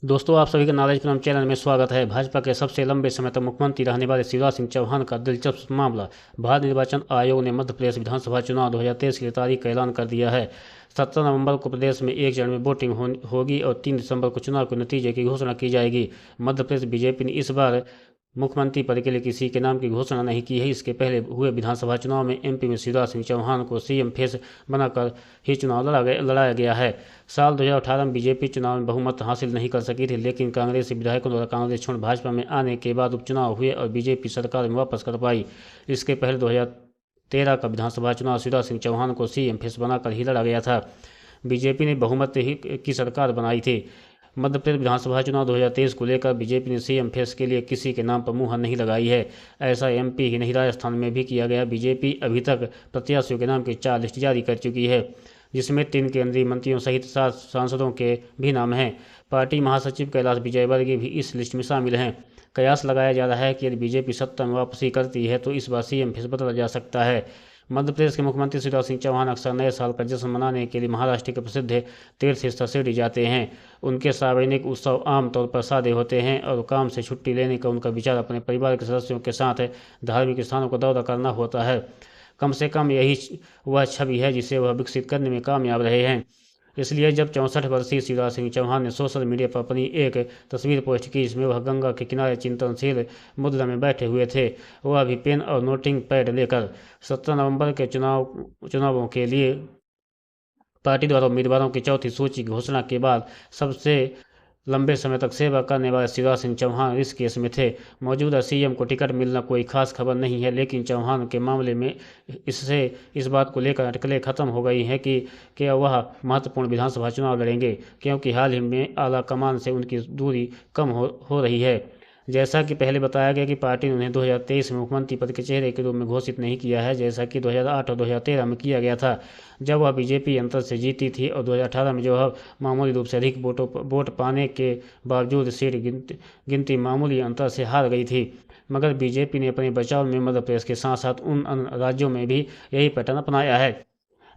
दोस्तों, आप सभी का नॉलेज फ्रॉम चैनल में स्वागत है। भाजपा के सबसे लंबे समय तक मुख्यमंत्री रहने वाले शिवराज सिंह चौहान का दिलचस्प मामला। भारत निर्वाचन आयोग ने मध्य प्रदेश विधानसभा चुनाव 2023 की तारीख का ऐलान कर दिया है। 17 नवंबर को प्रदेश में एक चरण में वोटिंग होगी और 3 दिसंबर को चुनाव के नतीजे की घोषणा की जाएगी। मध्य प्रदेश बीजेपी ने इस बार मुख्यमंत्री पद के लिए किसी के नाम की घोषणा नहीं की है। इसके पहले हुए विधानसभा चुनाव में एमपी में शिवराज सिंह चौहान को सीएम फेस बनाकर ही चुनाव लड़ाया गया है। साल 2018 में बीजेपी चुनाव में बहुमत हासिल नहीं कर सकी थी, लेकिन कांग्रेसी विधायकों द्वारा कांग्रेस छोड़ भाजपा में आने के बाद उपचुनाव हुए और बीजेपी सरकार में वापस कर पाई। इसके पहले 2013 का विधानसभा चुनाव शिवराज सिंह चौहान को सीएम फेस बनाकर ही लड़ा गया था। बीजेपी ने बहुमत ही की सरकार बनाई थी। मध्य प्रदेश विधानसभा चुनाव 2023 को लेकर बीजेपी ने सीएम फेस के लिए किसी के नाम पर मुहर नहीं लगाई है। ऐसा एमपी ही नहीं, राजस्थान में भी किया गया। बीजेपी अभी तक प्रत्याशियों के नाम की 4 लिस्ट जारी कर चुकी है, जिसमें 3 केंद्रीय मंत्रियों सहित 7 सांसदों के भी नाम हैं। पार्टी महासचिव कैलाश विजयवर्गीय भी इस लिस्ट में शामिल हैं। कयास लगाया जा रहा है कि यदि बीजेपी सत्ता में वापसी करती है तो इस बार सीएम फेस बदला जा सकता है। मध्य प्रदेश के मुख्यमंत्री शिवराज सिंह चौहान अक्सर नए साल का जश्न मनाने के लिए महाराष्ट्र के प्रसिद्ध तीर्थ स्थल शिरडी जाते हैं। उनके सार्वजनिक उत्सव आमतौर पर सादे होते हैं और काम से छुट्टी लेने का उनका विचार अपने परिवार के सदस्यों के साथ धार्मिक स्थानों का दौरा करना होता है। कम से कम यही वह छवि है जिसे वह विकसित करने में कामयाब रहे हैं। इसलिए जब 64 वर्षीय शिवराज सिंह चौहान ने सोशल मीडिया पर अपनी एक तस्वीर पोस्ट की, जिसमें वह गंगा के किनारे चिंतनशील मुद्रा में बैठे हुए थे, वह भी पेन और नोटिंग पैड लेकर। 17 नवंबर के चुनावों के लिए पार्टी द्वारा उम्मीदवारों की चौथी सूची की घोषणा के बाद सबसे लंबे समय तक सेवा करने वाले शिवराज सिंह चौहान इस केस में थे। मौजूदा सीएम को टिकट मिलना कोई खास खबर नहीं है, लेकिन चौहान के मामले में इससे इस बात को लेकर अटकलें खत्म हो गई हैं कि क्या वह महत्वपूर्ण विधानसभा चुनाव लड़ेंगे, क्योंकि हाल ही में आला कमान से उनकी दूरी कम हो रही है। जैसा कि पहले बताया गया कि पार्टी ने उन्हें 2023 में मुख्यमंत्री पद के चेहरे के रूप में घोषित नहीं किया है, जैसा कि 2008 और 2013 में किया गया था, जब वह बीजेपी अंतर से जीती थी, और 2018 में जो वह मामूली रूप से अधिक वोट पाने के बावजूद सीट गिनती मामूली अंतर से हार गई थी। मगर बीजेपी ने अपने बचाव में मध्य प्रदेश के साथ साथ उन अन्य राज्यों में भी यही पैटर्न अपनाया है,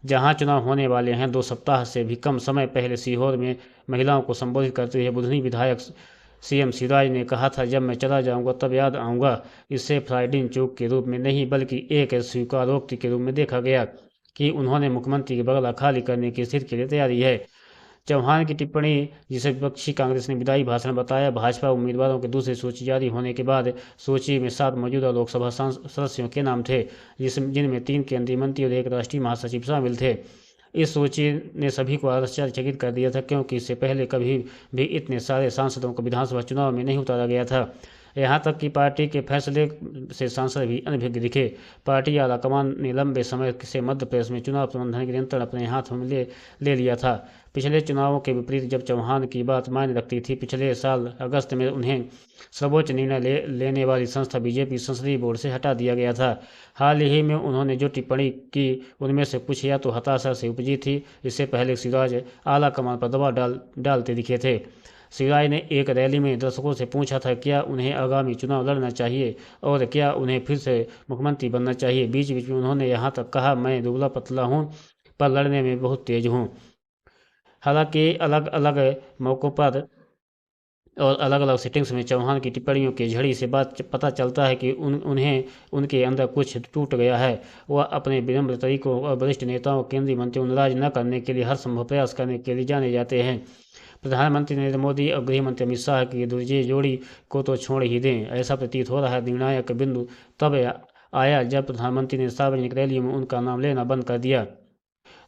जहां चुनाव होने वाले हैं। 2 सप्ताह से भी कम समय पहले सीहोर में महिलाओं को संबोधित करते हुए बुधनी विधायक सीएम शिवराज ने कहा था, जब मैं चला जाऊंगा तब याद आऊंगा। इसे फ्राइडिंग चूक के रूप में नहीं, बल्कि एक स्वीकारोक्ति के रूप में देखा गया कि उन्होंने मुख्यमंत्री की बगला खाली करने की स्थिति के लिए तैयारी है। चौहान की टिप्पणी, जिसे विपक्षी कांग्रेस ने विदाई भाषण बताया, भाजपा उम्मीदवारों की दूसरी सूची जारी होने के बाद सूची में 7 मौजूदा लोकसभा सदस्यों के नाम थे, जिनमें 3 केंद्रीय मंत्री और 1 राष्ट्रीय महासचिव शामिल थे। इस सूची ने सभी को आश्चर्यचकित कर दिया था, क्योंकि इससे पहले कभी भी इतने सारे सांसदों को विधानसभा चुनाव में नहीं उतारा गया था। यहाँ तक कि पार्टी के फैसले से सांसद भी अनभिज्ञ दिखे। पार्टी आलाकमान ने लंबे समय से मध्य प्रदेश में चुनाव प्रबंधन के नियंत्रण अपने हाथों में ले लिया था। पिछले चुनावों के विपरीत जब चौहान की बात मायने रखती थी, पिछले साल अगस्त में उन्हें सर्वोच्च निर्णय लेने वाली संस्था बीजेपी संसदीय बोर्ड से हटा दिया गया था। हाल ही में उन्होंने जो टिप्पणी की, उनमें से कुछ या तो हताशा से उपजी थी। इससे पहले शिवराज आला कमान पर दबाव डालते दिखे थे। शिवराज ने एक रैली में दर्शकों से पूछा था क्या उन्हें आगामी चुनाव लड़ना चाहिए और क्या उन्हें फिर से मुख्यमंत्री बनना चाहिए। बीच बीच में उन्होंने यहाँ तक कहा, मैं दुबला पतला हूँ पर लड़ने में बहुत तेज हूँ। हालांकि अलग अलग मौक़ों पर और अलग अलग सेटिंग्स में चौहान की टिप्पणियों की झड़ी से बात पता चलता है कि उन्हें उनके अंदर कुछ टूट गया है। वह अपने विनम्र तरीकों और वरिष्ठ नेताओं केंद्रीय मंत्रियों नाराज न करने के लिए हर संभव प्रयास करने के लिए जाने जाते हैं। प्रधानमंत्री नरेंद्र मोदी और गृह मंत्री अमित शाह की दूसरी जोड़ी को तो छोड़ ही दें। ऐसा प्रतीत हो रहा है निर्णायक बिंदु तब आया जब प्रधानमंत्री ने सार्वजनिक रैलियों में उनका नाम लेना बंद कर दिया।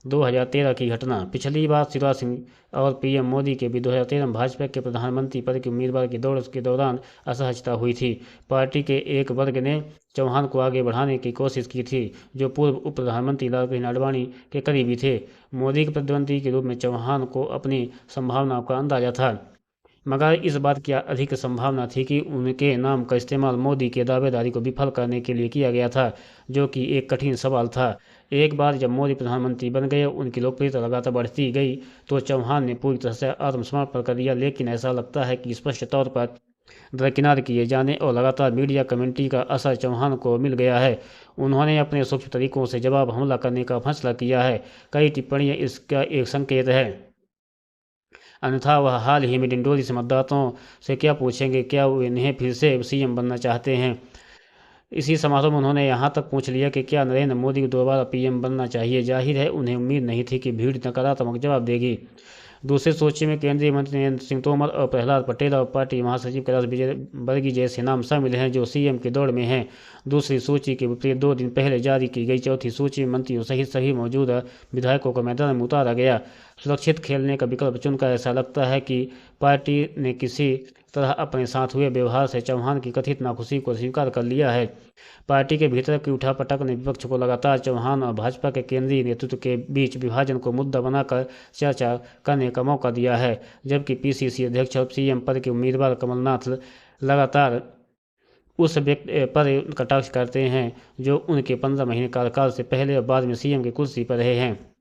2013 की घटना। पिछली बार शिवराज सिंह और पीएम मोदी के भी 2013 में भाजपा के प्रधानमंत्री पद के उम्मीदवार की दौड़ के दौरान असहजता हुई थी। पार्टी के एक वर्ग ने चौहान को आगे बढ़ाने की कोशिश की थी, जो पूर्व उप प्रधानमंत्री लालकृष्ण आडवाणी के करीबी थे। मोदी के प्रतिद्वंदी के रूप में चौहान को अपनी संभावनाओं का अंदाजा था, मगर इस बात की अधिक संभावना थी कि उनके नाम का इस्तेमाल मोदी के दावेदारी को विफल करने के लिए किया गया था, जो कि एक कठिन सवाल था। एक बार जब मोदी प्रधानमंत्री बन गए, उनकी लोकप्रियता लगातार बढ़ती गई, तो चौहान ने पूरी तरह से आत्मसमर्पण कर दिया। लेकिन ऐसा लगता है कि स्पष्ट तौर पर दरकिनार किए जाने और लगातार मीडिया कमेंट्री का असर चौहान को मिल गया है। उन्होंने अपने सूक्ष्म तरीकों से जवाब हमला करने का फैसला किया है। कई टिप्पणियां इसका एक संकेत है। अन्यथा वह हाल ही में डिंडोरी से मतदाताओं से क्या पूछेंगे, क्या वो इन्हें फिर से सीएम बनना चाहते हैं। इसी समारोह में उन्होंने यहाँ तक पूछ लिया कि क्या नरेंद्र मोदी को दोबारा पीएम बनना चाहिए। जाहिर है उन्हें उम्मीद नहीं थी कि भीड़ नकारात्मक जवाब देगी। दूसरी सूची में केंद्रीय मंत्री नरेंद्र सिंह तोमर और प्रहलाद पटेल और पार्टी महासचिव कैलाश विजयवर्गीय जैसे नाम शामिल हैं जो सीएम की दौड़ में हैं। दूसरी सूची के विपरीत 2 दिन पहले जारी की गई चौथी सूची में मंत्रियों सहित सभी मौजूदा विधायकों को मैदान में उतारा गया। सुरक्षित खेलने का विकल्प चुनकर ऐसा लगता है कि पार्टी ने किसी तरह अपने साथ हुए व्यवहार से चौहान की कथित नाखुशी को स्वीकार कर लिया है। पार्टी के भीतर की उठापटक ने विपक्ष को लगातार चौहान और भाजपा के केंद्रीय नेतृत्व के बीच विभाजन को मुद्दा बनाकर चर्चा करने का मौका दिया है, जबकि पीसीसी अध्यक्ष और सीएम पद के उम्मीदवार कमलनाथ लगातार उस व्यक्ति पर कटाक्ष करते हैं जो उनके 15 महीने कार्यकाल से पहले और बाद में सीएम की कुर्सी पर रहे हैं।